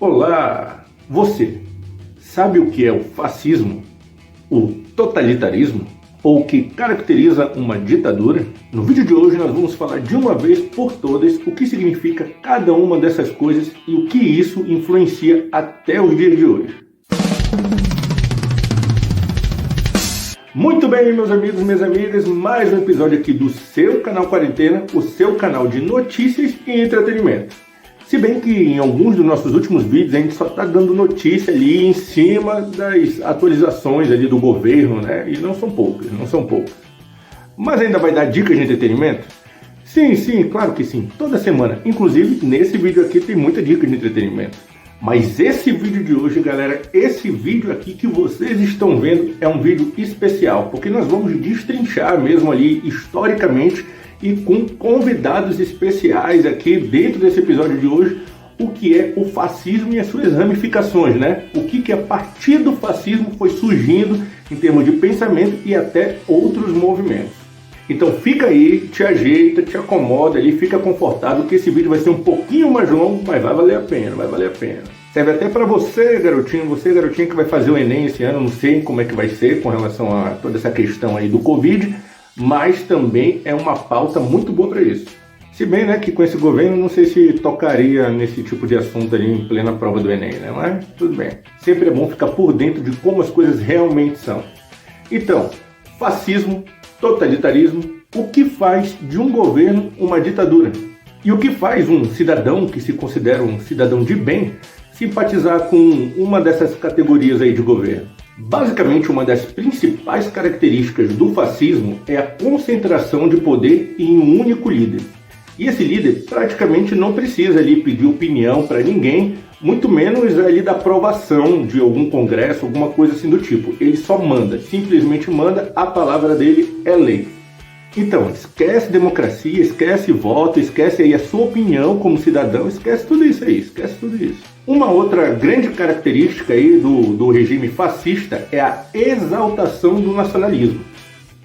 Olá! Você sabe o que é o fascismo, o totalitarismo ou o que caracteriza uma ditadura? No vídeo de hoje nós vamos falar de uma vez por todas o que significa cada uma dessas coisas e o que isso influencia até os dias de hoje. Muito bem, meus amigos e minhas amigas, mais um episódio aqui do seu canal Quarentena, o seu canal de notícias e entretenimento. Se bem que em alguns dos nossos últimos vídeos a gente só está dando notícia ali em cima das atualizações ali do governo, né? E não são poucas. Mas ainda vai dar dicas de entretenimento? Sim, claro que sim, toda semana. Inclusive, nesse vídeo aqui tem muita dica de entretenimento. Mas esse vídeo de hoje, galera, esse vídeo aqui que vocês estão vendo é um vídeo especial, porque nós vamos destrinchar mesmo ali historicamente e com convidados especiais aqui dentro desse episódio de hoje, o que é o fascismo e as suas ramificações, né? O que a partir do fascismo foi surgindo em termos de pensamento e até outros movimentos. Então fica aí, te ajeita, te acomoda ali, fica confortável que esse vídeo vai ser um pouquinho mais longo, mas vai valer a pena, Serve até para você, garotinho que vai fazer o Enem esse ano, não sei como é que vai ser com relação a toda essa questão aí do Covid, mas também é uma pauta muito boa para isso. Se bem, né, que com esse governo não sei se tocaria nesse tipo de assunto ali em plena prova do Enem, né, mas tudo bem. Sempre é bom ficar por dentro de como as coisas realmente são. Então, fascismo, totalitarismo, o que faz de um governo uma ditadura? E o que faz um cidadão que se considera um cidadão de bem simpatizar com uma dessas categorias aí de governo? Basicamente, uma das principais características do fascismo é a concentração de poder em um único líder. E esse líder praticamente não precisa ali pedir opinião para ninguém, muito menos ali da aprovação de algum congresso, alguma coisa assim do tipo. Ele só manda, simplesmente manda, a palavra dele é lei. Então, esquece democracia, esquece voto, esquece aí a sua opinião como cidadão, esquece tudo isso. Uma outra grande característica aí do regime fascista é a exaltação do nacionalismo.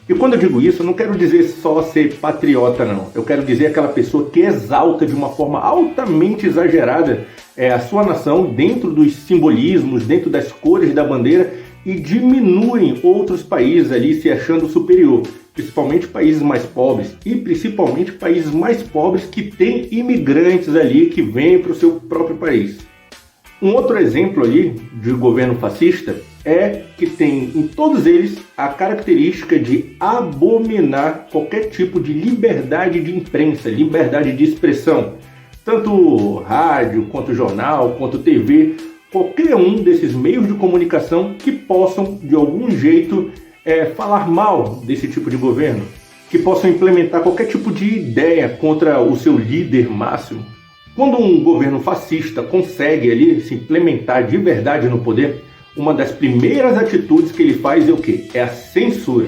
E quando eu digo isso, eu não quero dizer só ser patriota, não. Eu quero dizer aquela pessoa que exalta de uma forma altamente exagerada a sua nação dentro dos simbolismos, dentro das cores da bandeira e diminuem outros países ali se achando superior. Principalmente países mais pobres e principalmente países mais pobres que têm imigrantes ali que vêm para o seu próprio país. Um outro exemplo ali de governo fascista é que tem em todos eles a característica de abominar qualquer tipo de liberdade de imprensa, liberdade de expressão. Tanto rádio, quanto jornal, quanto TV, qualquer um desses meios de comunicação que possam de algum jeito falar mal desse tipo de governo, que possam implementar qualquer tipo de ideia contra o seu líder máximo. Quando um governo fascista consegue ali se implementar de verdade no poder, uma das primeiras atitudes que ele faz é o quê? É a censura.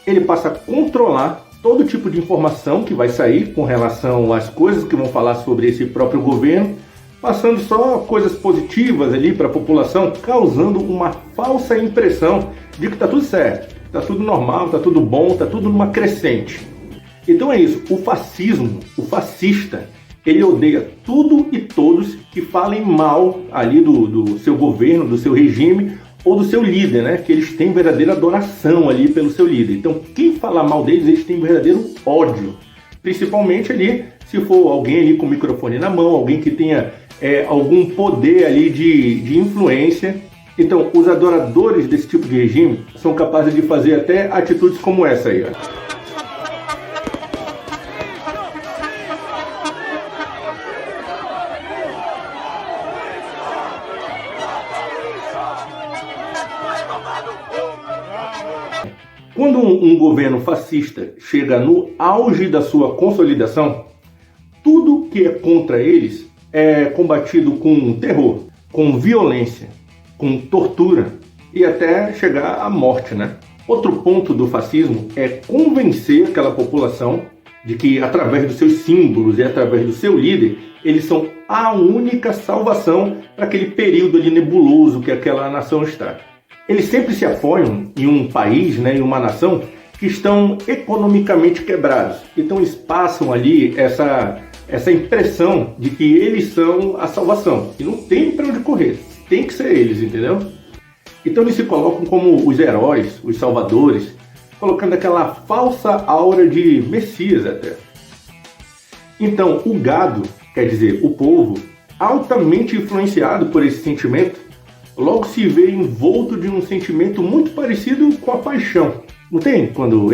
Ele passa a controlar todo tipo de informação que vai sair com relação às coisas que vão falar sobre esse próprio governo, passando só coisas positivas ali para a população, causando uma falsa impressão de que está tudo certo, está tudo normal, está tudo bom, está tudo numa crescente. Então é isso, o fascismo, o fascista, ele odeia tudo e todos que falem mal ali do seu governo, do seu regime ou do seu líder, né? Que eles têm verdadeira adoração ali pelo seu líder. Então quem falar mal deles, eles têm verdadeiro ódio. Principalmente ali, se for alguém ali com o microfone na mão, alguém que tenha algum poder ali de influência. Então, os adoradores desse tipo de regime são capazes de fazer até atitudes como essa aí, ó. Quando um governo fascista chega no auge da sua consolidação, tudo que é contra eles é combatido com terror, com violência, com tortura e até chegar à morte, né? Outro ponto do fascismo é convencer aquela população de que através dos seus símbolos e através do seu líder, eles são a única salvação para aquele período ali nebuloso que aquela nação está. Eles sempre se apoiam em um país, né, em uma nação que estão economicamente quebrados. Então eles passam ali essa essa impressão de que eles são a salvação, e não tem para onde correr, tem que ser eles, entendeu? Então eles se colocam como os heróis, os salvadores, colocando aquela falsa aura de Messias até. Então o gado, quer dizer, o povo, altamente influenciado por esse sentimento, logo se vê envolto de um sentimento muito parecido com a paixão. Não tem? Quando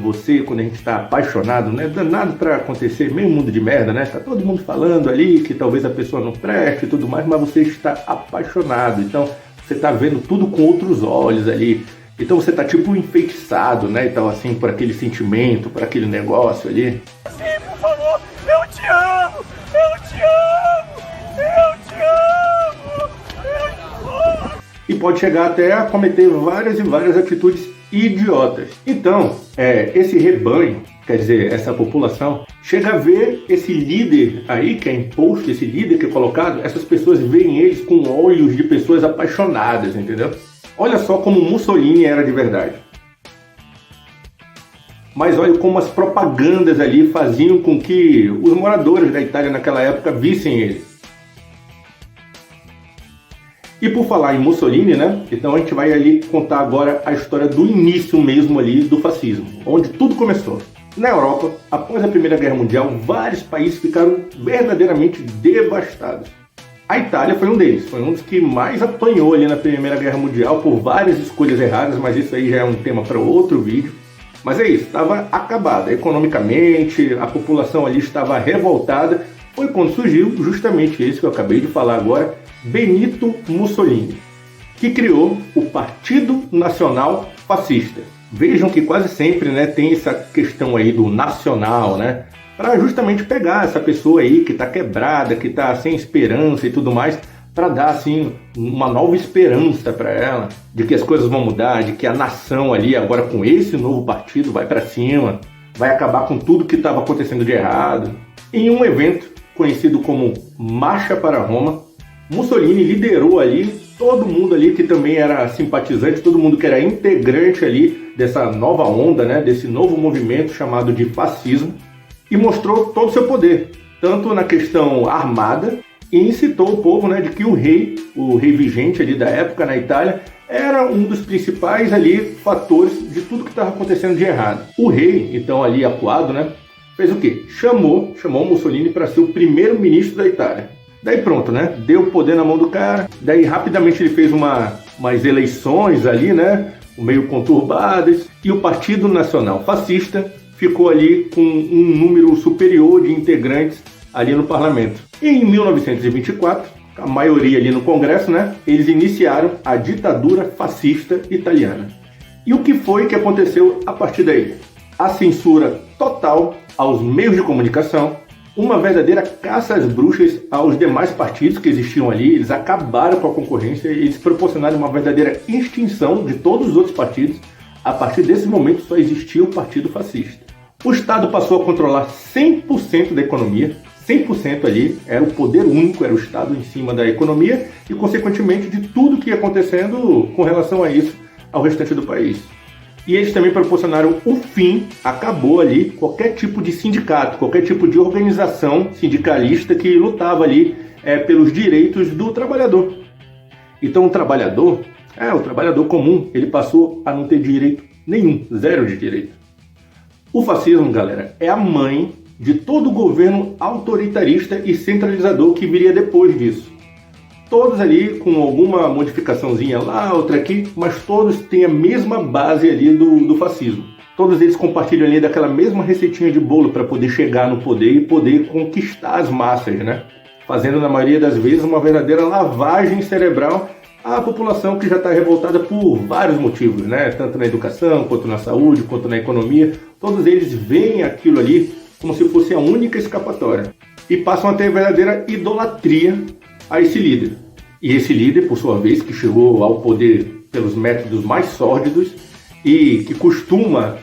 você, quando a gente está apaixonado, né? Danado para acontecer, meio mundo de merda, né? Tá todo mundo falando ali que talvez a pessoa não preste e tudo mais, mas você está apaixonado. Então, você está vendo tudo com outros olhos ali. Então, você está tipo enfeitiçado, né? E tal, assim, por aquele sentimento, por aquele negócio ali. Sim, por favor, eu te amo! Eu te amo! Eu te amo! Eu te amo! E pode chegar até a cometer várias e várias atitudes idiotas. Então, esse rebanho, quer dizer, essa população, chega a ver esse líder aí, que é imposto, esse líder que é colocado, essas pessoas veem eles com olhos de pessoas apaixonadas, entendeu? Olha só como Mussolini era de verdade. Mas olha como as propagandas ali faziam com que os moradores da Itália naquela época vissem ele. E por falar em Mussolini, né? Então a gente vai ali contar agora a história do início mesmo ali do fascismo, onde tudo começou. Na Europa, após a Primeira Guerra Mundial, vários países ficaram verdadeiramente devastados. A Itália foi um deles, foi um dos que mais apanhou ali na Primeira Guerra Mundial por várias escolhas erradas, mas isso aí já é um tema para outro vídeo. Mas é isso, estava acabada economicamente, a população ali estava revoltada. Foi quando surgiu justamente esse que eu acabei de falar agora, Benito Mussolini, que criou o Partido Nacional Fascista. Vejam que quase sempre, né, tem essa questão aí do nacional, né, para justamente pegar essa pessoa aí que está quebrada, que está sem esperança e tudo mais, para dar assim uma nova esperança para ela, de que as coisas vão mudar, de que a nação ali agora com esse novo partido vai para cima, vai acabar com tudo que estava acontecendo de errado. Em um evento conhecido como Marcha para Roma, Mussolini liderou ali todo mundo ali que também era simpatizante, todo mundo que era integrante ali dessa nova onda, né, desse novo movimento chamado de fascismo, e mostrou todo o seu poder, tanto na questão armada, e incitou o povo, né, de que o rei vigente ali da época na Itália, era um dos principais ali fatores de tudo que estava acontecendo de errado. O rei, então ali acuado, né, fez o quê? Chamou Mussolini para ser o primeiro-ministro da Itália. Daí pronto, né? Deu o poder na mão do cara. Daí rapidamente ele fez umas eleições ali, né? Meio conturbadas. E o Partido Nacional Fascista ficou ali com um número superior de integrantes ali no parlamento. E em 1924, a maioria ali no Congresso, né? Eles iniciaram a ditadura fascista italiana. E o que foi que aconteceu a partir daí? A censura total aos meios de comunicação, uma verdadeira caça às bruxas aos demais partidos que existiam ali. Eles acabaram com a concorrência e eles proporcionaram uma verdadeira extinção de todos os outros partidos. A partir desse momento só existia o Partido Fascista. O Estado passou a controlar 100% da economia, 100% ali, era o poder único, era o Estado em cima da economia e, consequentemente, de tudo que ia acontecendo com relação a isso ao restante do país. E eles também proporcionaram o fim, acabou ali qualquer tipo de sindicato, qualquer tipo de organização sindicalista que lutava ali pelos direitos do trabalhador. Então o trabalhador comum, ele passou a não ter direito nenhum, zero de direito. O fascismo, galera, é a mãe de todo o governo autoritarista e centralizador que viria depois disso. Todos ali com alguma modificaçãozinha lá, outra aqui, mas todos têm a mesma base ali do fascismo. Todos eles compartilham ali daquela mesma receitinha de bolo para poder chegar no poder e poder conquistar as massas, né? Fazendo, na maioria das vezes, uma verdadeira lavagem cerebral à população que já está revoltada por vários motivos, né? Tanto na educação, quanto na saúde, quanto na economia. Todos eles veem aquilo ali como se fosse a única escapatória. E passam a ter verdadeira idolatria a esse líder. E esse líder, por sua vez, que chegou ao poder pelos métodos mais sórdidos e que costuma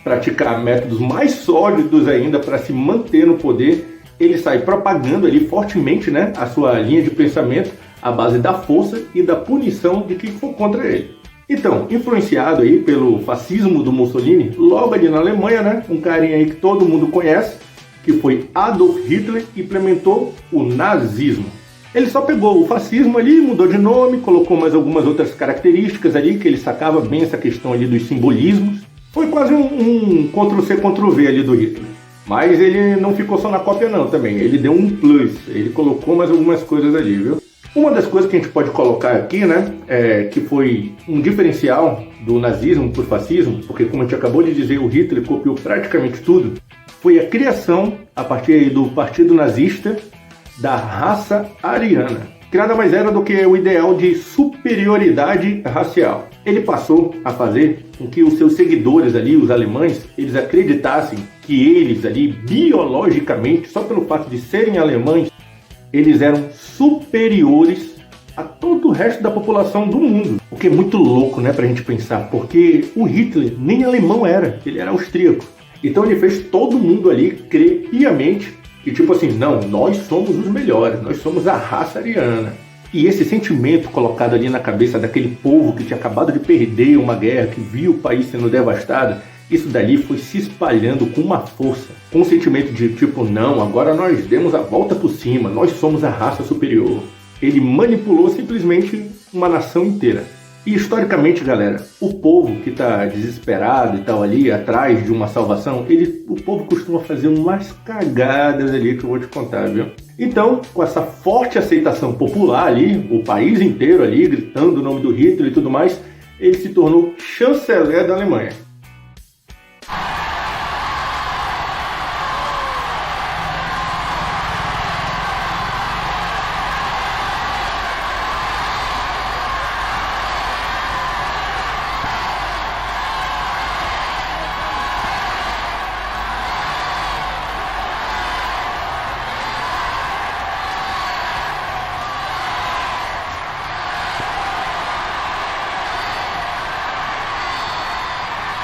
praticar métodos mais sórdidos ainda para se manter no poder, ele sai propagando ali fortemente, né, a sua linha de pensamento à base da força e da punição de quem for contra ele. Então, influenciado aí pelo fascismo do Mussolini, logo ali na Alemanha, né, um carinha aí que todo mundo conhece, que foi Adolf Hitler, implementou o nazismo. Ele só pegou o fascismo ali, mudou de nome, colocou mais algumas outras características ali, que ele sacava bem essa questão ali dos simbolismos. Foi quase um Ctrl-C, Ctrl-V ali do Hitler. Mas ele não ficou só na cópia não também, ele deu um plus, ele colocou mais algumas coisas ali, viu? Uma das coisas que a gente pode colocar aqui, né, que foi um diferencial do nazismo para o fascismo, porque como a gente acabou de dizer, o Hitler copiou praticamente tudo, foi a criação, a partir aí do Partido Nazista, da raça ariana, que nada mais era do que o ideal de superioridade racial. Ele passou a fazer com que os seus seguidores ali, os alemães, eles acreditassem que eles ali, biologicamente, só pelo fato de serem alemães, eles eram superiores a todo o resto da população do mundo. O que é muito louco, né, pra gente pensar, porque o Hitler nem alemão era, ele era austríaco. Então ele fez todo mundo ali crer piamente que tipo assim, não, nós somos os melhores, nós somos a raça ariana. E esse sentimento colocado ali na cabeça daquele povo que tinha acabado de perder uma guerra, que viu o país sendo devastado, isso dali foi se espalhando com uma força, com um sentimento de tipo, não, agora nós demos a volta por cima, nós somos a raça superior. Ele manipulou simplesmente uma nação inteira. E historicamente, galera, o povo que está desesperado e tal ali, atrás de uma salvação, o povo costuma fazer umas cagadas ali que eu vou te contar, viu? Então, com essa forte aceitação popular ali, o país inteiro ali, gritando o nome do Hitler e tudo mais, ele se tornou chanceler da Alemanha.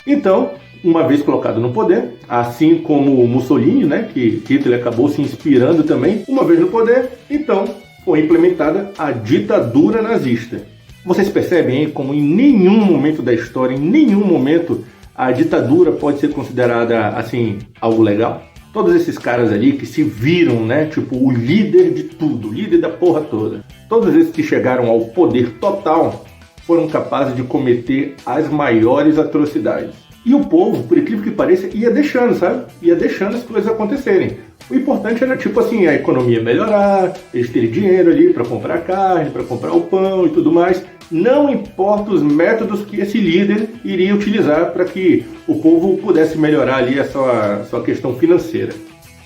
Então, uma vez colocado no poder, assim como Mussolini, né, que Hitler acabou se inspirando também, uma vez no poder, então foi implementada a ditadura nazista. Vocês percebem aí como em nenhum momento da história, em nenhum momento, a ditadura pode ser considerada, assim, algo legal? Todos esses caras ali que se viram, né, tipo, o líder de tudo, o líder da porra toda. Todos esses que chegaram ao poder total foram capazes de cometer as maiores atrocidades. E o povo, por incrível que pareça, ia deixando, sabe? Ia deixando as coisas acontecerem. O importante era, tipo assim, a economia melhorar, eles terem dinheiro ali para comprar carne, para comprar o pão e tudo mais. Não importa os métodos que esse líder iria utilizar para que o povo pudesse melhorar ali a sua questão financeira.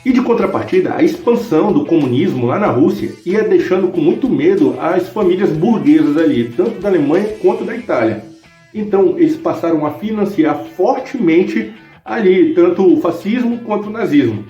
E de contrapartida, a expansão do comunismo lá na Rússia ia deixando com muito medo as famílias burguesas ali, tanto da Alemanha quanto da Itália. Então eles passaram a financiar fortemente ali, tanto o fascismo quanto o nazismo,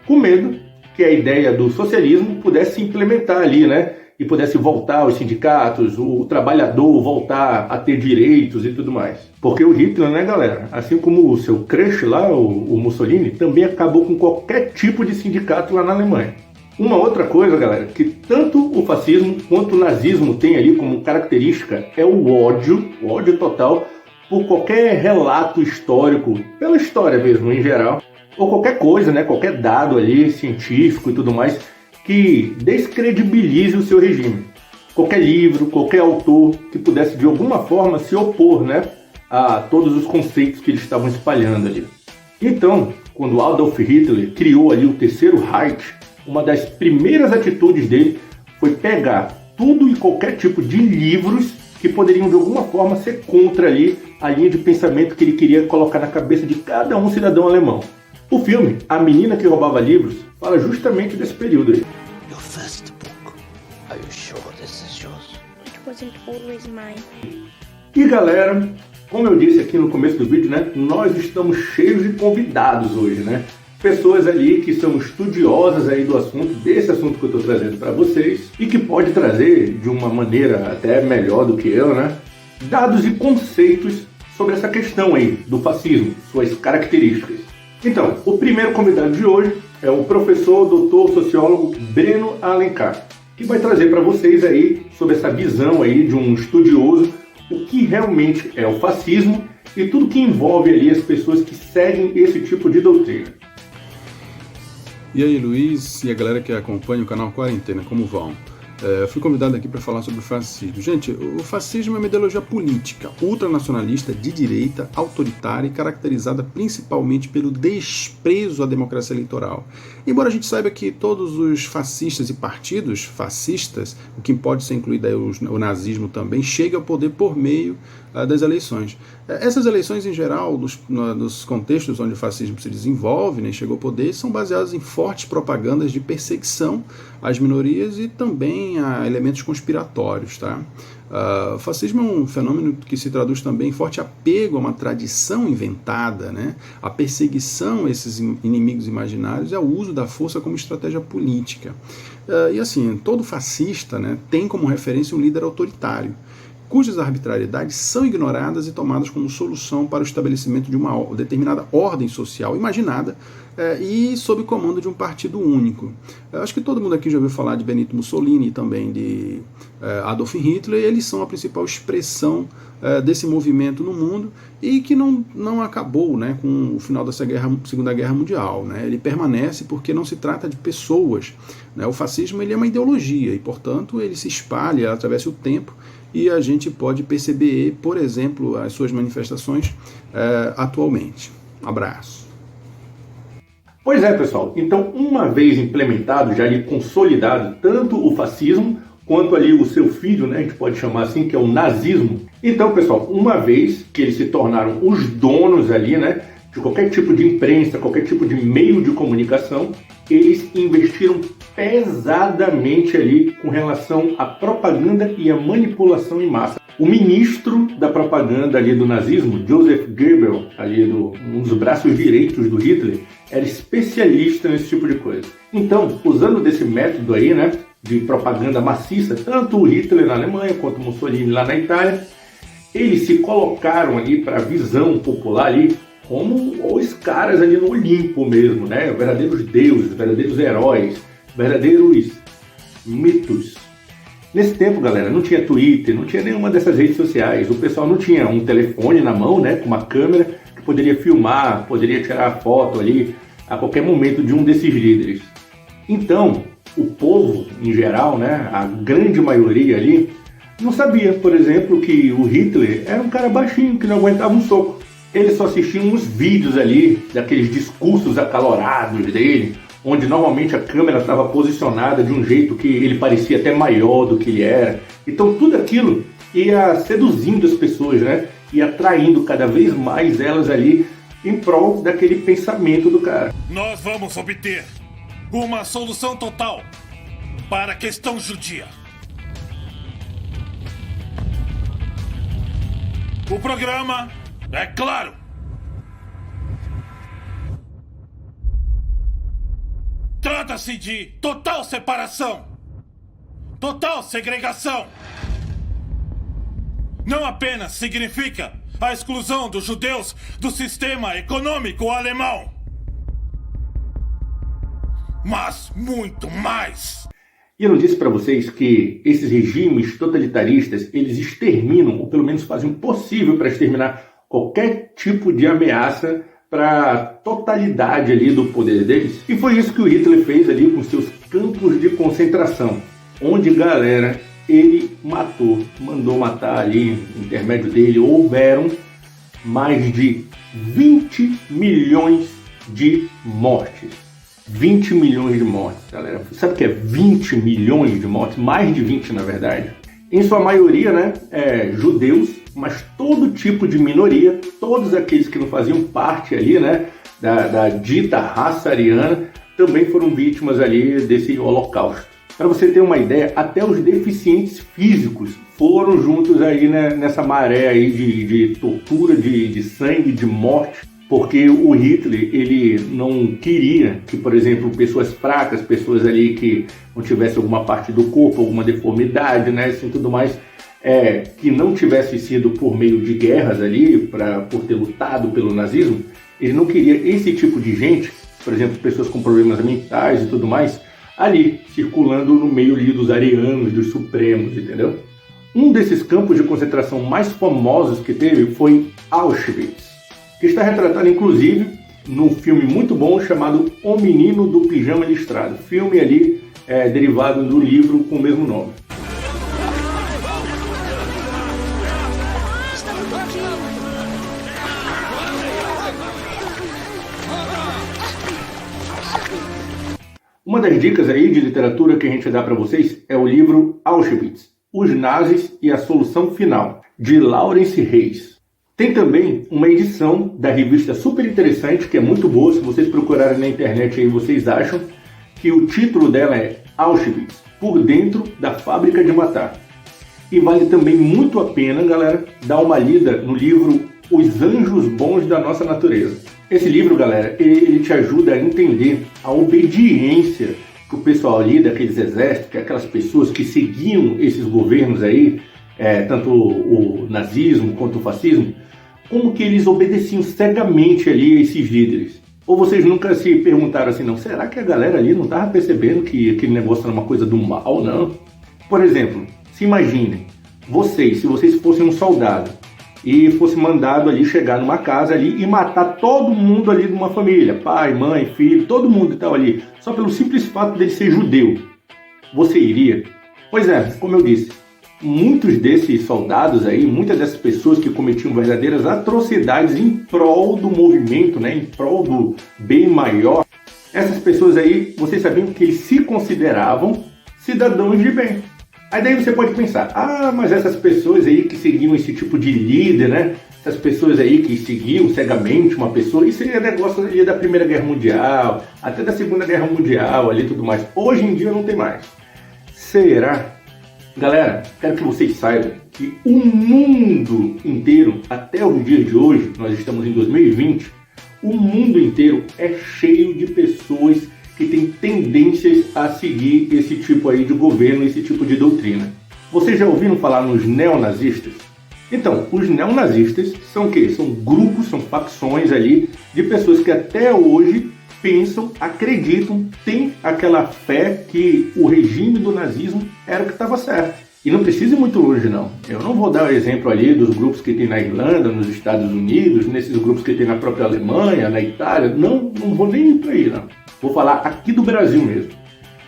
com medo que a ideia do socialismo pudesse se implementar ali, né? E pudesse voltar aos sindicatos, o trabalhador voltar a ter direitos e tudo mais. Porque o Hitler, né, galera, assim como o seu crush lá, o Mussolini, também acabou com qualquer tipo de sindicato lá na Alemanha. Uma outra coisa, galera, que tanto o fascismo quanto o nazismo tem ali como característica é o ódio total por qualquer relato histórico, pela história mesmo em geral, ou qualquer coisa, né, qualquer dado ali científico e tudo mais, que descredibilize o seu regime. Qualquer livro, qualquer autor que pudesse de alguma forma se opor, né, a todos os conceitos que eles estavam espalhando ali. Então, quando Adolf Hitler criou ali o Terceiro Reich, uma das primeiras atitudes dele foi pegar tudo e qualquer tipo de livros que poderiam de alguma forma ser contra ali a linha de pensamento que ele queria colocar na cabeça de cada um cidadão alemão. O filme, A Menina que Roubava Livros, fala justamente desse período aí. Your first book. Are you sure this is yours? It wasn't always mine. E galera, como eu disse aqui no começo do vídeo, né, nós estamos cheios de convidados hoje, né? Pessoas ali que são estudiosas aí do assunto, desse assunto que eu estou trazendo para vocês, e que pode trazer de uma maneira até melhor do que eu, né, dados e conceitos sobre essa questão aí do fascismo, suas características. Então, o primeiro convidado de hoje é o professor doutor sociólogo Breno Alencar, que vai trazer para vocês aí sobre essa visão aí de um estudioso, o que realmente é o fascismo e tudo que envolve ali as pessoas que seguem esse tipo de doutrina. E aí, Luiz e a galera que acompanha o canal Quarentena, como vão? Fui convidado aqui para falar sobre o fascismo. Gente, o fascismo é uma ideologia política, ultranacionalista, de direita, autoritária e caracterizada principalmente pelo desprezo à democracia eleitoral. Embora a gente saiba que todos os fascistas e partidos fascistas, o que pode ser incluído aí o nazismo também, chega ao poder por meio das eleições. Essas eleições, em geral, nos contextos onde o fascismo se desenvolve, né, chegou ao poder, são baseadas em fortes propagandas de perseguição às minorias e também a elementos conspiratórios. Tá? O fascismo é um fenômeno que se traduz também em forte apego a uma tradição inventada, né? A perseguição a esses inimigos imaginários e ao uso da força como estratégia política. E assim, todo fascista, né, tem como referência um líder autoritário, cujas arbitrariedades são ignoradas e tomadas como solução para o estabelecimento de uma determinada ordem social imaginada e sob comando de um partido único. Acho que todo mundo aqui já ouviu falar de Benito Mussolini e também de Adolf Hitler, e eles são a principal expressão desse movimento no mundo e que não acabou, né, com o final da Segunda Guerra Mundial. Né? Ele permanece porque não se trata de pessoas. Né? O fascismo ele é uma ideologia e, portanto, ele se espalha através do tempo e a gente pode perceber, por exemplo, as suas manifestações atualmente. Abraço. Pois é, pessoal. Então, uma vez implementado, já ali consolidado, tanto o fascismo quanto ali o seu filho, né, a gente pode chamar assim, que é o nazismo. Então, pessoal, uma vez que eles se tornaram os donos ali, né, de qualquer tipo de imprensa, qualquer tipo de meio de comunicação, eles investiram pesadamente ali com relação à propaganda e à manipulação em massa. O ministro da propaganda ali do nazismo, Joseph Goebbels, ali um dos braços direitos do Hitler, era especialista nesse tipo de coisa. Então, usando desse método aí, né, de propaganda maciça, tanto o Hitler na Alemanha quanto o Mussolini lá na Itália, eles se colocaram ali para a visão popular ali como os caras ali no Olimpo mesmo, né? Verdadeiros deuses, verdadeiros heróis, verdadeiros mitos. Nesse tempo, galera, não tinha Twitter, não tinha nenhuma dessas redes sociais. O pessoal não tinha um telefone na mão, né, com uma câmera que poderia filmar, poderia tirar foto ali a qualquer momento de um desses líderes. Então, o povo, em geral, né, a grande maioria ali, não sabia, por exemplo, que o Hitler era um cara baixinho, que não aguentava um soco. Eles só assistiam uns vídeos ali, daqueles discursos acalorados dele, onde normalmente a câmera estava posicionada de um jeito que ele parecia até maior do que ele era. Então tudo aquilo ia seduzindo as pessoas, né? E atraindo cada vez mais elas ali em prol daquele pensamento do cara. Nós vamos obter uma solução total para a questão judia. O programa é claro. Trata-se de total separação, total segregação. Não apenas significa a exclusão dos judeus do sistema econômico alemão, mas muito mais. E eu não disse para vocês que esses regimes totalitaristas, eles exterminam, ou pelo menos fazem o possível para exterminar qualquer tipo de ameaça para a totalidade ali do poder deles? E foi isso que o Hitler fez ali com seus campos de concentração, onde, galera, ele mandou matar ali, no intermédio dele, houveram mais de 20 milhões de mortes. 20 milhões de mortes, galera. Sabe o que é 20 milhões de mortes? Mais de 20, na verdade. Em sua maioria, né, judeus, mas todo tipo de minoria, todos aqueles que não faziam parte ali, né, da dita raça ariana, também foram vítimas ali desse holocausto. Para você ter uma ideia, até os deficientes físicos foram juntos aí, né, nessa maré aí de tortura, de sangue, de morte, porque o Hitler, ele não queria que, por exemplo, pessoas fracas, pessoas ali que não tivessem alguma parte do corpo, alguma deformidade, né, assim, tudo mais, que não tivesse sido por meio de guerras ali, por ter lutado pelo nazismo, ele não queria esse tipo de gente, por exemplo, pessoas com problemas mentais e tudo mais, ali, circulando no meio ali dos arianos, dos supremos, entendeu? Um desses campos de concentração mais famosos que teve foi Auschwitz, que está retratado, inclusive, num filme muito bom chamado O Menino do Pijama Listrado. Filme ali derivado do livro com o mesmo nome. Uma das dicas aí de literatura que a gente dá para vocês é o livro Auschwitz, Os Nazis e a Solução Final, de Laurence Reis. Tem também uma edição da revista super interessante, que é muito boa, se vocês procurarem na internet aí vocês acham, que o título dela é Auschwitz, Por Dentro da Fábrica de Matar. E vale também muito a pena, galera, dar uma lida no livro Os Anjos Bons da Nossa Natureza. Esse livro, galera, ele te ajuda a entender a obediência que o pessoal ali daqueles exércitos, que aquelas pessoas que seguiam esses governos aí, tanto o nazismo quanto o fascismo, como que eles obedeciam cegamente ali a esses líderes. Ou vocês nunca se perguntaram assim, não, será que a galera ali não estava percebendo que aquele negócio era uma coisa do mal, não? Por exemplo, se imaginem, se vocês fossem um soldado, e fosse mandado ali chegar numa casa ali e matar todo mundo ali de uma família, pai, mãe, filho, todo mundo que estava ali, só pelo simples fato dele ser judeu, você iria? Pois é, como eu disse, muitos desses soldados aí, muitas dessas pessoas que cometiam verdadeiras atrocidades em prol do movimento, né, em prol do bem maior, essas pessoas aí, vocês sabiam que eles se consideravam cidadãos de bem. Aí daí você pode pensar, mas essas pessoas aí que seguiam esse tipo de líder, né? Essas pessoas aí que seguiam cegamente uma pessoa, isso aí é negócio ali da Primeira Guerra Mundial, até da Segunda Guerra Mundial, ali e tudo mais. Hoje em dia não tem mais. Será? Galera, quero que vocês saibam que o mundo inteiro, até o dia de hoje, nós estamos em 2020, o mundo inteiro é cheio de pessoas que tem tendências a seguir esse tipo aí de governo, esse tipo de doutrina. Vocês já ouviram falar nos neonazistas? Então, os neonazistas são o quê? São grupos, são facções ali de pessoas que até hoje pensam, acreditam, têm aquela fé que o regime do nazismo era o que estava certo. E não precisa ir muito longe, não. Eu não vou dar o exemplo ali dos grupos que tem na Irlanda, nos Estados Unidos, nesses grupos que tem na própria Alemanha, na Itália. Não vou nem ir para aí, não. Vou falar aqui do Brasil mesmo.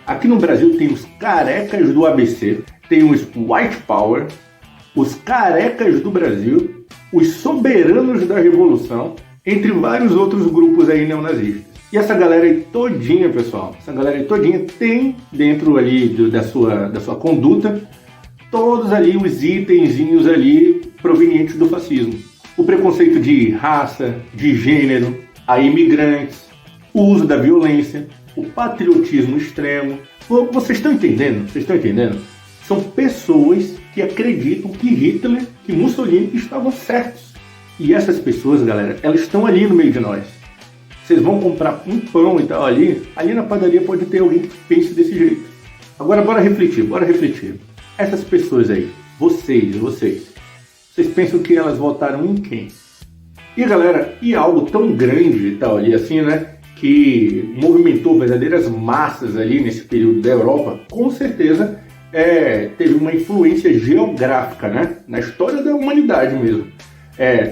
Aqui no Brasil tem os carecas do ABC, tem os White Power, os carecas do Brasil, os soberanos da Revolução, entre vários outros grupos aí neonazistas. E essa galera aí todinha, pessoal, essa galera aí todinha tem dentro ali da sua conduta todos ali os itenzinhos ali provenientes do fascismo. O preconceito de raça, de gênero, a imigrantes, o uso da violência, o patriotismo extremo. Vocês estão entendendo? Vocês estão entendendo? São pessoas que acreditam que Hitler, que Mussolini estavam certos. E essas pessoas, galera, elas estão ali no meio de nós. Vocês vão comprar um pão e tal ali na padaria pode ter alguém que pense desse jeito. Agora bora refletir. Essas pessoas aí, vocês pensam que elas votaram em quem? E galera, e algo tão grande e tal ali assim, né? Que movimentou verdadeiras massas ali nesse período da Europa, com certeza teve uma influência geográfica, né? Na história da humanidade mesmo.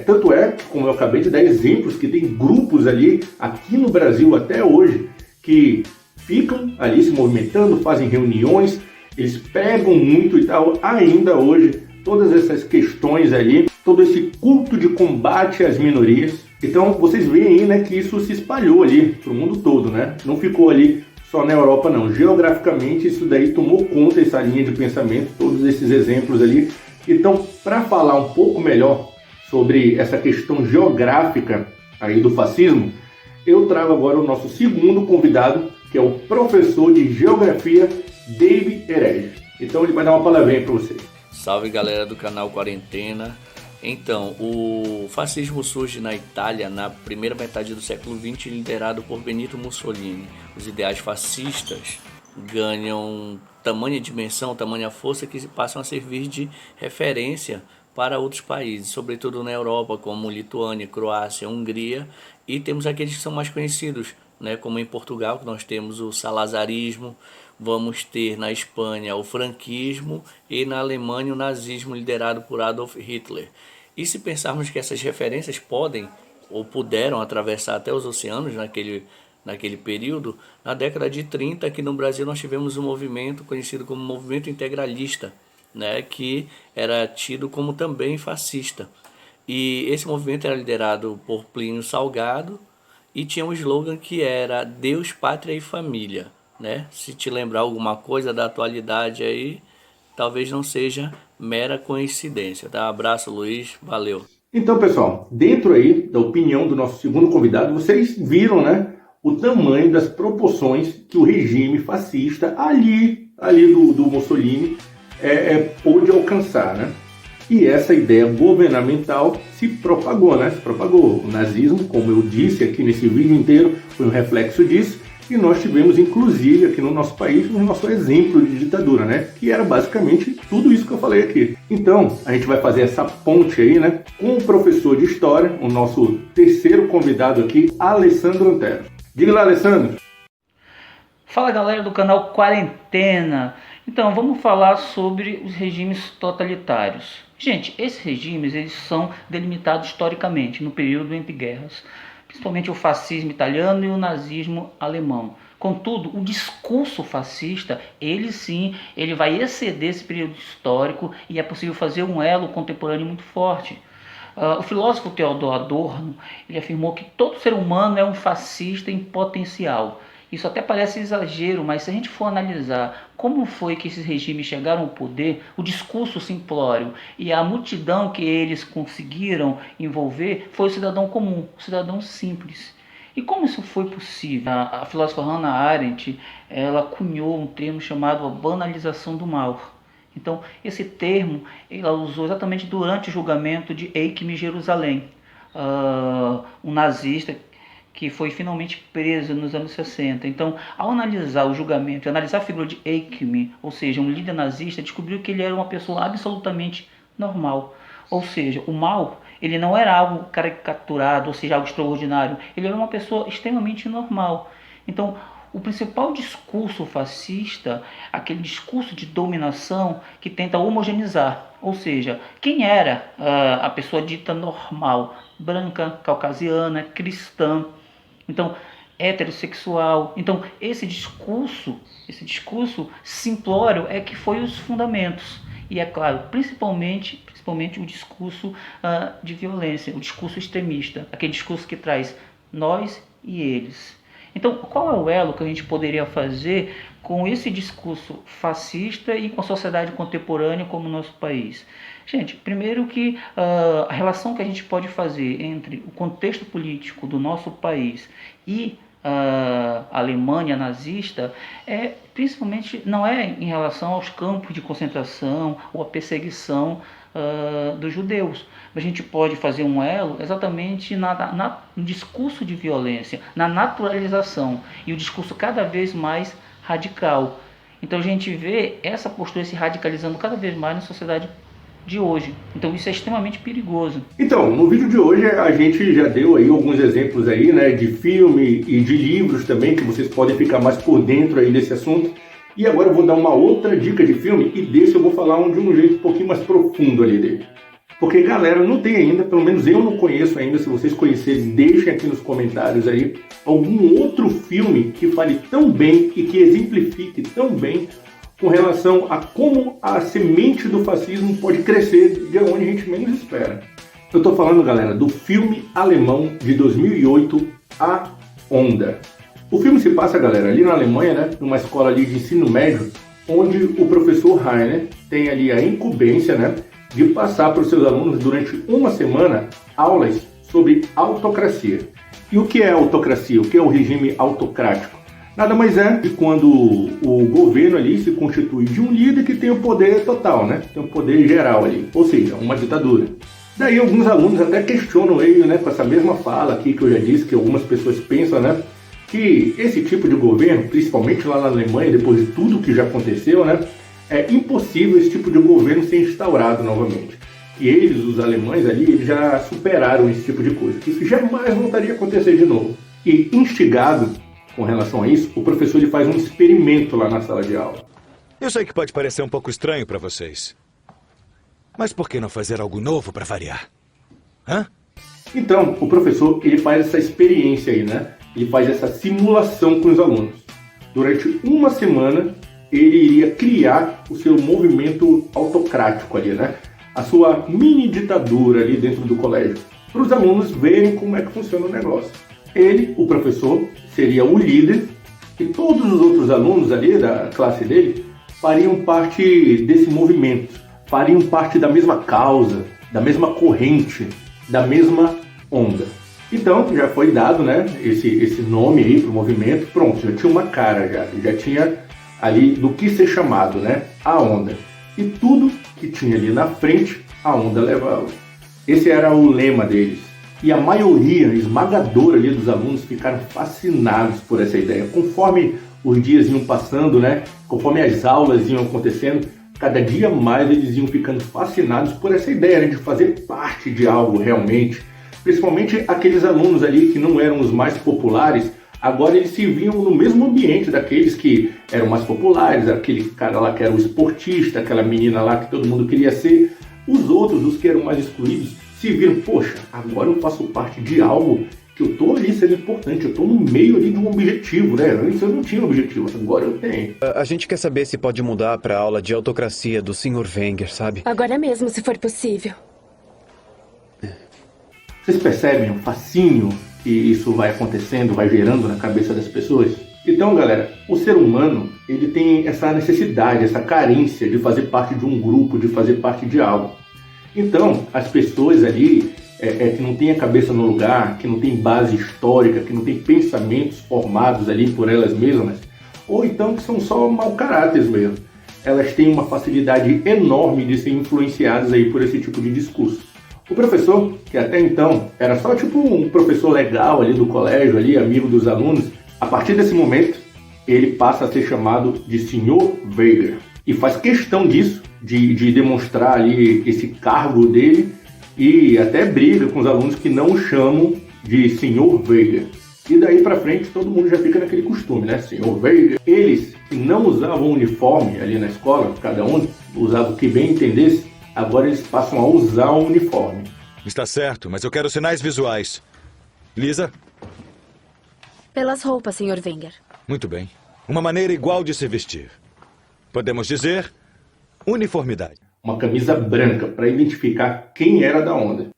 Tanto é, como eu acabei de dar exemplos, que tem grupos ali, aqui no Brasil até hoje, que ficam ali se movimentando, fazem reuniões, eles pregam muito e tal, ainda hoje, todas essas questões ali, todo esse culto de combate às minorias. Então vocês veem aí, né, que isso se espalhou ali para o mundo todo, né? Não ficou ali só na Europa não. Geograficamente isso daí tomou conta, essa linha de pensamento, todos esses exemplos ali. Então, para falar um pouco melhor sobre essa questão geográfica aí do fascismo, eu trago agora o nosso segundo convidado, que é o professor de Geografia, David Herege. Então ele vai dar uma palavrinha para vocês. Salve galera do canal Quarentena. Então, o fascismo surge na Itália na primeira metade do século XX, liderado por Benito Mussolini. Os ideais fascistas ganham tamanha dimensão, tamanha força que passam a servir de referência para outros países, sobretudo na Europa, como Lituânia, Croácia, Hungria, e temos aqueles que são mais conhecidos, né, como em Portugal, que nós temos o salazarismo, vamos ter na Espanha o franquismo e na Alemanha o nazismo liderado por Adolf Hitler. E se pensarmos que essas referências podem ou puderam atravessar até os oceanos naquele período. Na década de 30, aqui no Brasil, nós tivemos um movimento conhecido como movimento integralista, né, que era tido como também fascista. E esse movimento era liderado por Plínio Salgado e tinha um slogan que era Deus, Pátria e Família, né? Se te lembrar alguma coisa da atualidade aí, talvez não seja mera coincidência, tá? Abraço, Luiz, valeu. Então, pessoal, dentro aí da opinião do nosso segundo convidado, vocês viram, né, o tamanho das proporções que o regime fascista ali do Mussolini pôde alcançar, né? E essa ideia governamental se propagou, né? Se propagou. O nazismo, como eu disse aqui nesse vídeo inteiro, foi um reflexo disso. E nós tivemos, inclusive, aqui no nosso país, o nosso exemplo de ditadura, né? Que era basicamente tudo isso que eu falei aqui. Então, a gente vai fazer essa ponte aí, né? Com o professor de História, o nosso terceiro convidado aqui, Alessandro Antero. Diga lá, Alessandro. Fala, galera do canal Quarentena. Então, vamos falar sobre os regimes totalitários. Gente, esses regimes eles são delimitados historicamente no período entre guerras, principalmente o fascismo italiano e o nazismo alemão. Contudo, o discurso fascista, ele vai exceder esse período histórico e é possível fazer um elo contemporâneo muito forte. O filósofo Theodor Adorno ele afirmou que todo ser humano é um fascista em potencial. Isso até parece exagero, mas se a gente for analisar como foi que esses regimes chegaram ao poder, o discurso simplório e a multidão que eles conseguiram envolver foi o cidadão comum, o cidadão simples. E como isso foi possível? A filósofa Hannah Arendt, ela cunhou um termo chamado a banalização do mal. Então, esse termo ela usou exatamente durante o julgamento de Eichmann em Jerusalém, um nazista que foi finalmente preso nos anos 60. Então, ao analisar o julgamento, analisar a figura de Eichmann, ou seja, um líder nazista, descobriu que ele era uma pessoa absolutamente normal. Ou seja, o mal, ele não era algo caricaturado, ou seja, algo extraordinário. Ele era uma pessoa extremamente normal. Então, o principal discurso fascista, aquele discurso de dominação que tenta homogeneizar, ou seja, quem era a pessoa dita normal, branca, caucasiana, cristã, então heterossexual. Então esse discurso simplório é que foi os fundamentos. E é claro, principalmente o discurso de violência, o discurso extremista, aquele discurso que traz nós e eles. Então, qual é o elo que a gente poderia fazer com esse discurso fascista e com a sociedade contemporânea como o nosso país? Gente, primeiro que a relação que a gente pode fazer entre o contexto político do nosso país e a Alemanha nazista principalmente não é em relação aos campos de concentração ou a perseguição dos judeus. A gente pode fazer um elo exatamente no discurso de violência, na naturalização e o discurso cada vez mais radical. Então a gente vê essa postura se radicalizando cada vez mais na sociedade de hoje. Então isso é extremamente perigoso. Então, no vídeo de hoje a gente já deu aí alguns exemplos aí, né, de filme e de livros também, que vocês podem ficar mais por dentro aí desse assunto. E agora eu vou dar uma outra dica de filme e desse eu vou falar de um jeito um pouquinho mais profundo ali dele. Porque, galera, não tem ainda, pelo menos eu não conheço ainda, se vocês conhecerem, deixem aqui nos comentários aí algum outro filme que fale tão bem e que exemplifique tão bem com relação a como a semente do fascismo pode crescer de onde a gente menos espera. Eu tô falando, galera, do filme alemão de 2008, A Onda. O filme se passa, galera, ali na Alemanha, né, numa escola ali de ensino médio, onde o professor Rainer tem ali a incumbência, né, de passar para os seus alunos durante uma semana aulas sobre autocracia. E o que é autocracia? O que é o regime autocrático? Nada mais é que quando o governo ali se constitui de um líder que tem o poder total, né? Tem o poder geral ali, ou seja, uma ditadura. Daí alguns alunos até questionam ele, né, com essa mesma fala aqui que eu já disse, que algumas pessoas pensam, né, que esse tipo de governo, principalmente lá na Alemanha, depois de tudo que já aconteceu, né, é impossível esse tipo de governo ser instaurado novamente. E eles, os alemães ali, eles já superaram esse tipo de coisa. Isso jamais voltaria a acontecer de novo. E instigado com relação a isso, o professor ele faz um experimento lá na sala de aula. Eu sei que pode parecer um pouco estranho para vocês. Mas por que não fazer algo novo para variar? Hã? Então, o professor ele faz essa experiência aí, né? Ele faz essa simulação com os alunos. Durante uma semana, ele iria criar o seu movimento autocrático ali, né? A sua mini ditadura ali dentro do colégio, para os alunos verem como é que funciona o negócio. Ele, o professor, seria o líder e todos os outros alunos ali da classe dele fariam parte desse movimento, fariam parte da mesma causa, da mesma corrente, da mesma onda. Então, já foi dado, né, esse nome aí pro movimento, pronto, já tinha uma cara, já tinha ali do que ser chamado, né, a onda. E tudo que tinha ali na frente, a onda levava. Esse era o lema deles. E a maioria esmagadora ali dos alunos ficaram fascinados por essa ideia. Conforme os dias iam passando, né, conforme as aulas iam acontecendo, cada dia mais eles iam ficando fascinados por essa ideia, né, de fazer parte de algo realmente. Principalmente aqueles alunos ali que não eram os mais populares, agora eles se viam no mesmo ambiente daqueles que eram mais populares, aquele cara lá que era o esportista, aquela menina lá que todo mundo queria ser. Os outros, os que eram mais excluídos, se viram, poxa, agora eu faço parte de algo que eu tô ali sendo importante, eu tô no meio ali de um objetivo, né? Antes eu não tinha objetivo, agora eu tenho. A gente quer saber se pode mudar para a aula de autocracia do Sr. Wenger, sabe? Agora mesmo, se for possível. Vocês percebem o fascínio que isso vai acontecendo, vai gerando na cabeça das pessoas? Então, galera, o ser humano, ele tem essa necessidade, essa carência de fazer parte de um grupo, de fazer parte de algo. Então, as pessoas ali que não têm a cabeça no lugar, que não têm base histórica, que não têm pensamentos formados ali por elas mesmas, ou então que são só mau caráter mesmo, elas têm uma facilidade enorme de ser influenciadas aí por esse tipo de discurso. O professor, que até então era só tipo um professor legal ali do colégio, ali, amigo dos alunos, a partir desse momento, ele passa a ser chamado de Sr. Wenger. E faz questão disso, de demonstrar ali esse cargo dele, e até briga com os alunos que não o chamam de Sr. Wenger. E daí pra frente todo mundo já fica naquele costume, né? Sr. Wenger. Eles que não usavam uniforme ali na escola, cada um usava o que bem entendesse, agora eles passam a usar o uniforme. Está certo, mas eu quero sinais visuais. Lisa? Pelas roupas, Sr. Wenger. Muito bem. Uma maneira igual de se vestir. Podemos dizer uniformidade. Uma camisa branca para identificar quem era da onda.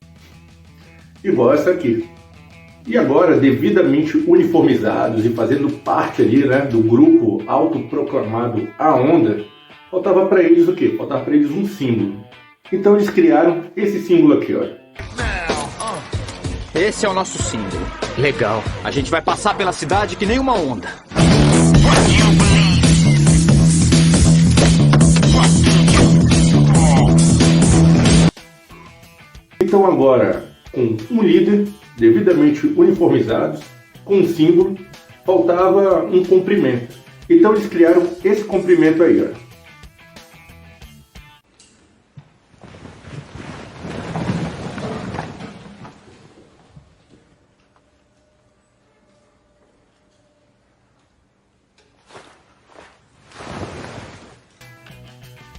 Igual essa aqui. E agora, devidamente uniformizados e fazendo parte ali, né, do grupo autoproclamado A Onda, faltava para eles o quê? Faltava para eles um símbolo. Então eles criaram esse símbolo aqui, ó. Esse é o nosso símbolo. Legal. A gente vai passar pela cidade que nem uma onda. Então agora, com um líder, devidamente uniformizados, com um símbolo, faltava um comprimento. Então eles criaram esse comprimento aí, ó.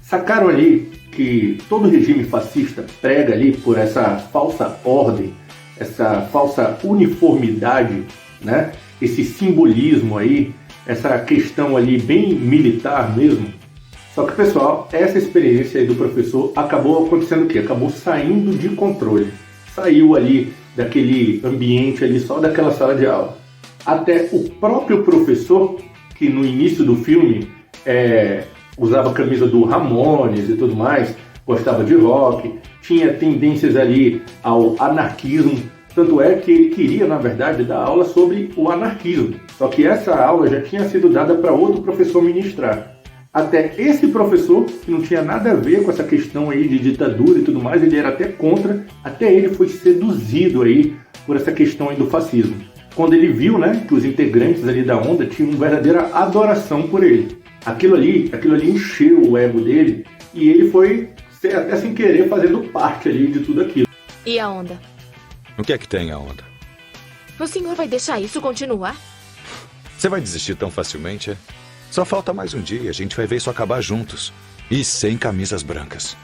Sacaram ali que todo regime fascista prega ali por essa falsa ordem, essa falsa uniformidade, né? Esse simbolismo aí, essa questão ali bem militar mesmo. Só que, pessoal, essa experiência aí do professor acabou acontecendo o quê? Acabou saindo de controle. Saiu ali daquele ambiente ali, só daquela sala de aula. Até o próprio professor, que no início do filme usava a camisa do Ramones e tudo mais, gostava de rock, tinha tendências ali ao anarquismo, tanto é que ele queria, na verdade, dar aula sobre o anarquismo. Só que essa aula já tinha sido dada para outro professor ministrar. Até esse professor, que não tinha nada a ver com essa questão aí de ditadura e tudo mais, ele era até contra, até ele foi seduzido aí por essa questão aí do fascismo. Quando ele viu, né, que os integrantes ali da onda tinham uma verdadeira adoração por ele. Aquilo ali encheu o ego dele e ele foi, até sem querer, fazendo parte ali de tudo aquilo. E a onda? O que é que tem a onda? O senhor vai deixar isso continuar? Você vai desistir tão facilmente, é? Só falta mais um dia e a gente vai ver isso acabar juntos. E sem camisas brancas.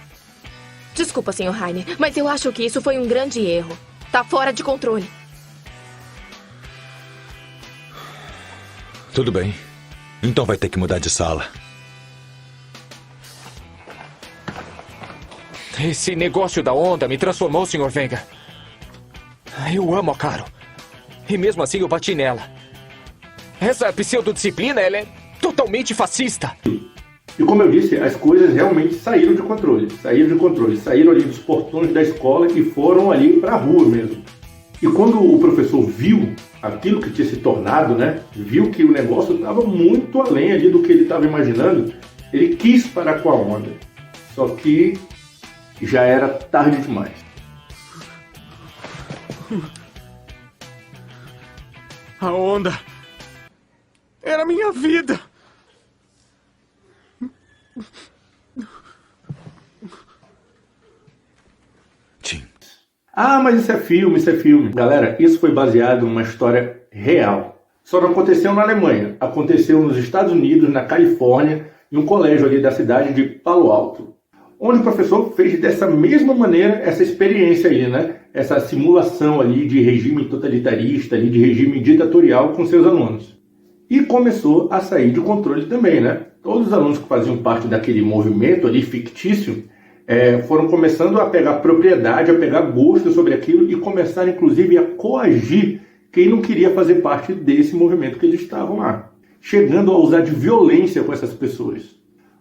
Desculpa, Sr. Heine, mas eu acho que isso foi um grande erro. Tá fora de controle. Tudo bem. Então vai ter que mudar de sala. Esse negócio da onda me transformou, Sr. Wenger. Eu amo a Caro. E mesmo assim eu bati nela. Essa pseudodisciplina, ela é totalmente fascista. E como eu disse, as coisas realmente saíram de controle. Saíram ali dos portões da escola e foram ali para a rua mesmo. E quando o professor viu aquilo que tinha se tornado, né? Viu que o negócio estava muito além ali do que ele estava imaginando, ele quis parar com a onda. Só que já era tarde demais. A onda era minha vida. Ah, mas isso é filme. Galera, isso foi baseado numa história real. Só não aconteceu na Alemanha. Aconteceu nos Estados Unidos, na Califórnia, em um colégio ali da cidade de Palo Alto, onde o professor fez dessa mesma maneira essa experiência aí, né? Essa simulação ali de regime totalitarista, ali de regime ditatorial com seus alunos. E começou a sair de controle também, né? Todos os alunos que faziam parte daquele movimento ali fictício foram começando a pegar propriedade, a pegar gosto sobre aquilo e começaram inclusive a coagir quem não queria fazer parte desse movimento que eles estavam lá, chegando a usar de violência com essas pessoas,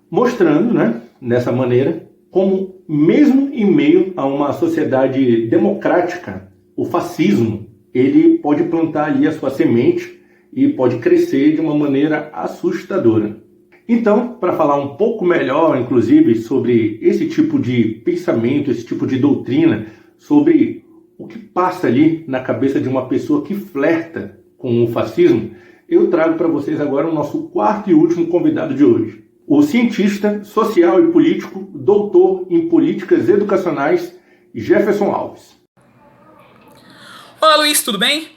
mostrando, né, nessa maneira, como mesmo em meio a uma sociedade democrática, o fascismo, ele pode plantar ali a sua semente e pode crescer de uma maneira assustadora. Então, para falar um pouco melhor, inclusive, sobre esse tipo de pensamento, esse tipo de doutrina, sobre o que passa ali na cabeça de uma pessoa que flerta com o fascismo, eu trago para vocês agora o nosso quarto e último convidado de hoje. O cientista social e político, doutor em políticas educacionais, Jefferson Alves. Olá, Luiz, tudo bem?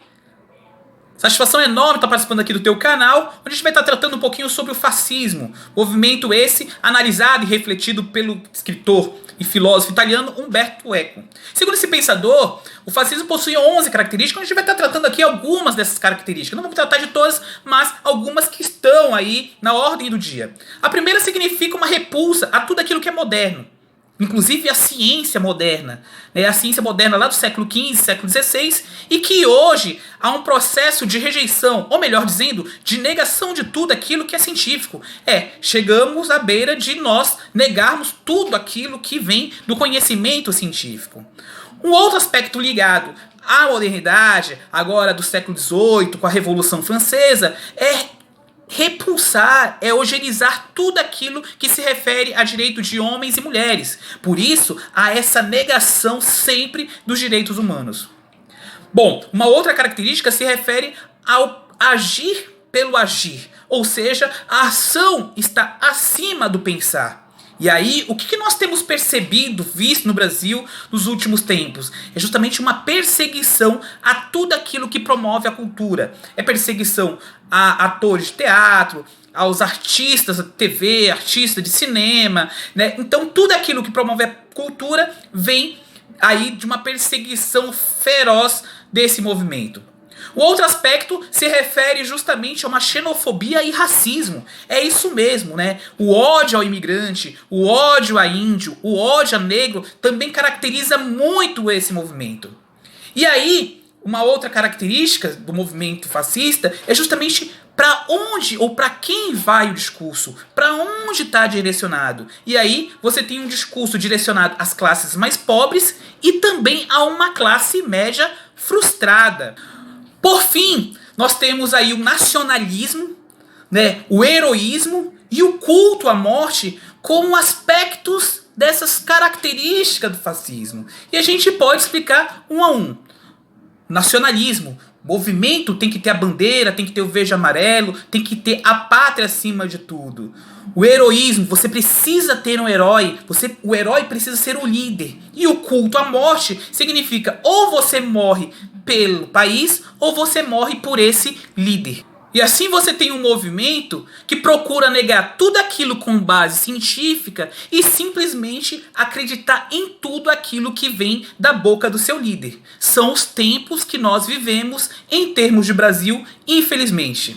Satisfação enorme estar participando aqui do teu canal, onde a gente vai estar tratando um pouquinho sobre o fascismo, movimento esse analisado e refletido pelo escritor e filósofo italiano Umberto Eco. Segundo esse pensador, o fascismo possui 11 características, a gente vai estar tratando aqui algumas dessas características. Não vamos tratar de todas, mas algumas que estão aí na ordem do dia. A primeira significa uma repulsa a tudo aquilo que é moderno. Inclusive a ciência moderna, né? A ciência moderna lá do século XV, século XVI, e que hoje há um processo de rejeição, ou melhor dizendo, de negação de tudo aquilo que é científico. Chegamos à beira de nós negarmos tudo aquilo que vem do conhecimento científico. Um outro aspecto ligado à modernidade, agora do século XVIII, com a Revolução Francesa, é repulsar, é eugenizar tudo aquilo que se refere a direito de homens e mulheres. Por isso, há essa negação sempre dos direitos humanos. Bom, uma outra característica se refere ao agir pelo agir, ou seja, a ação está acima do pensar. E aí, o que nós temos percebido, visto no Brasil nos últimos tempos? É justamente uma perseguição a tudo aquilo que promove a cultura. É perseguição a atores de teatro, aos artistas de TV, artistas de cinema, né? Então, tudo aquilo que promove a cultura vem aí de uma perseguição feroz desse movimento. O outro aspecto se refere justamente a uma xenofobia e racismo. É isso mesmo, né? O ódio ao imigrante, o ódio a índio, o ódio a negro também caracteriza muito esse movimento. E aí, uma outra característica do movimento fascista é justamente para onde ou para quem vai o discurso, para onde está direcionado. E aí você tem um discurso direcionado às classes mais pobres e também a uma classe média frustrada. Por fim, nós temos aí o nacionalismo, né, o heroísmo e o culto à morte como aspectos dessas características do fascismo. E a gente pode explicar um a um. Nacionalismo, movimento tem que ter a bandeira, tem que ter o verde e amarelo, tem que ter a pátria acima de tudo. O heroísmo, você precisa ter um herói, o herói precisa ser o líder. E o culto à morte significa ou você morre pelo país ou você morre por esse líder. E assim você tem um movimento que procura negar tudo aquilo com base científica e simplesmente acreditar em tudo aquilo que vem da boca do seu líder. São os tempos que nós vivemos em termos de Brasil, infelizmente.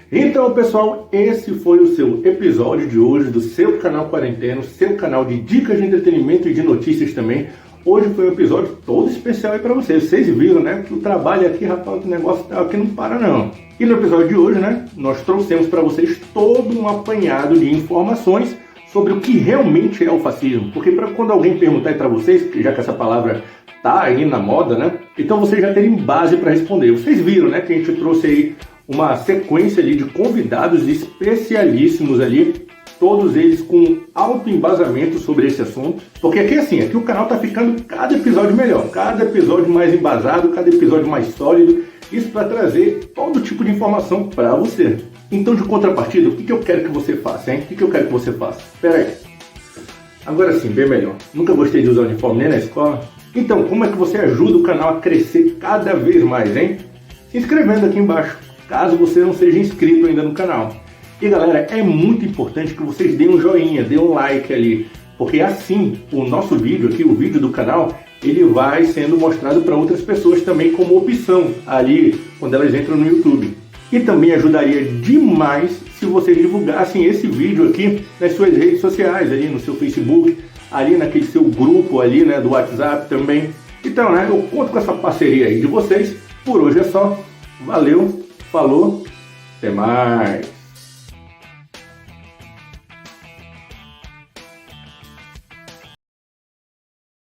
Então, pessoal, esse foi o seu episódio de hoje do seu canal Quarentena, seu canal de dicas de entretenimento e de notícias também. Hoje foi um episódio todo especial aí pra vocês. Vocês viram, né? Que o trabalho aqui, rapaz, o negócio aqui não para não. E no episódio de hoje, né? Nós trouxemos para vocês todo um apanhado de informações sobre o que realmente é o fascismo. Porque quando alguém perguntar aí pra vocês, já que essa palavra tá aí na moda, né? Então vocês já terem base para responder. Vocês viram, né? Que a gente trouxe aí uma sequência ali de convidados especialíssimos ali, todos eles com alto embasamento sobre esse assunto. Porque aqui assim, aqui o canal tá ficando cada episódio melhor, cada episódio mais embasado, cada episódio mais sólido, isso para trazer todo tipo de informação para você. Então, de contrapartida, o que eu quero que você faça, hein? O que eu quero que você faça? Espera aí. Agora sim, bem melhor. Nunca gostei de usar uniforme nem na escola. Então, como é que você ajuda o canal a crescer cada vez mais, hein? Se inscrevendo aqui embaixo, caso você não seja inscrito ainda no canal. E galera, é muito importante que vocês deem um joinha, deem um like ali, porque assim o nosso vídeo aqui, o vídeo do canal, ele vai sendo mostrado para outras pessoas também como opção ali quando elas entram no YouTube. E também ajudaria demais se vocês divulgassem esse vídeo aqui nas suas redes sociais, ali no seu Facebook, ali naquele seu grupo ali, né, do WhatsApp também. Então, né, eu conto com essa parceria aí de vocês. Por hoje é só. Valeu, falou, até mais.